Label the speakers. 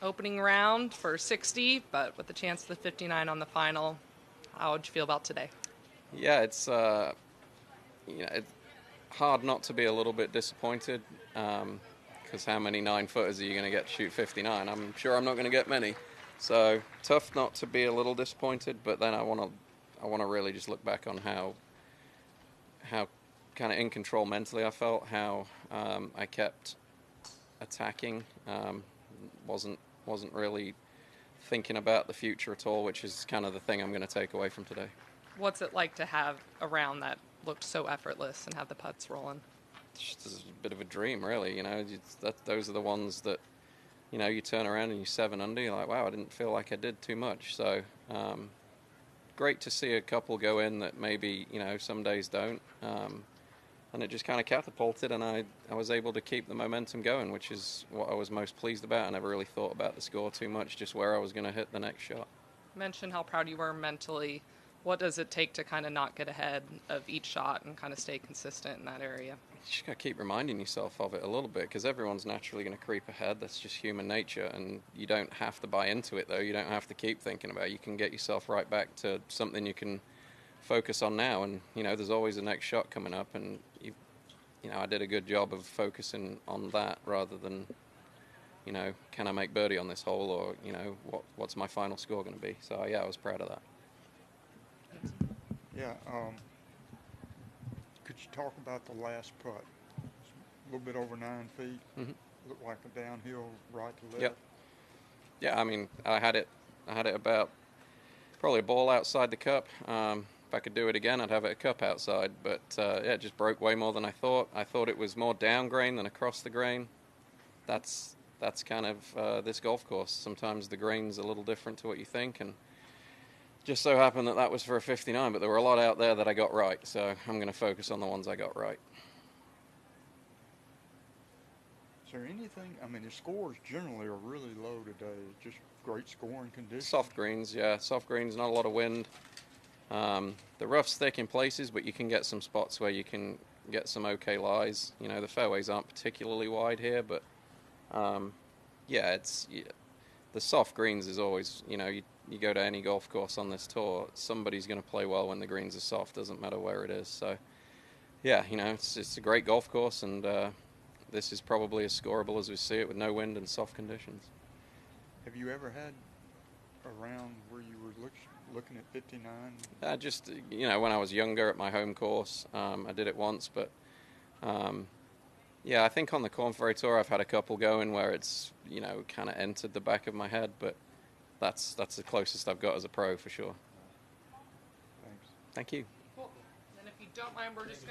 Speaker 1: opening round for 60, but with the chance of the 59 on the final. How would you feel about today?
Speaker 2: Yeah, it's it's hard not to be a little bit disappointed, because how many 9-footers are you going to get to shoot 59? I'm sure I'm not going to get many. So tough not to be a little disappointed, but then I want to really just look back on how kind of in control mentally I felt, how I kept attacking, wasn't really thinking about the future at all, which is kind of the thing I'm going to take away from today.
Speaker 1: What's it like to have a round that looked so effortless and have the putts rolling?
Speaker 2: It's just a bit of a dream, really. Those are the ones that, you turn around and you're 7 under, you're like, wow, I didn't feel like I did too much. So great to see a couple go in that maybe, some days don't. And it just kind of catapulted, and I was able to keep the momentum going, which is what I was most pleased about. I never really thought about the score too much, just where I was going to hit the next shot.
Speaker 1: You mentioned how proud you were mentally. What does it take to kind of not get ahead of each shot and kind of stay consistent in that area?
Speaker 2: You just got to keep reminding yourself of it a little bit, because everyone's naturally going to creep ahead. That's just human nature, and you don't have to buy into it, though. You don't have to keep thinking about it. You can get yourself right back to something you can focus on now, and there's always a next shot coming up, and I did a good job of focusing on that rather than can I make birdie on this hole, or what's my final score going to be. So yeah, I was proud of that.
Speaker 3: Yeah, could you talk about the last putt? It's a little bit over 9 feet.
Speaker 2: Mm-hmm.
Speaker 3: Looked like a downhill right to left.
Speaker 2: Yep. Yeah, I mean, I had it about probably a ball outside the cup. If I could do it again, I'd have it a cup outside. But it just broke way more than I thought. I thought it was more down grain than across the grain. That's kind of this golf course. Sometimes the grain's a little different to what you think, and just so happened that was for a 59. But there were a lot out there that I got right, so I'm going to focus on the ones I got right.
Speaker 3: Is there anything? I mean, the scores generally are really low today. Just great scoring conditions.
Speaker 2: Soft greens, yeah. Soft greens, not a lot of wind. The rough's thick in places, but you can get some spots where you can get some okay lies. The fairways aren't particularly wide here, but the soft greens is always, you go to any golf course on this tour, somebody's going to play well when the greens are soft, doesn't matter where it is. So, yeah, it's a great golf course, and this is probably as scoreable as we see it with no wind and soft conditions.
Speaker 3: Have you ever had a round where you were looking at 59?
Speaker 2: Just, when I was younger at my home course, I did it once, but I think on the Korn Ferry Tour I've had a couple going where it's, kind of entered the back of my head, but that's the closest I've got as a pro for sure.
Speaker 3: Thanks.
Speaker 2: Thank you.
Speaker 1: Cool. And if you don't mind, we're just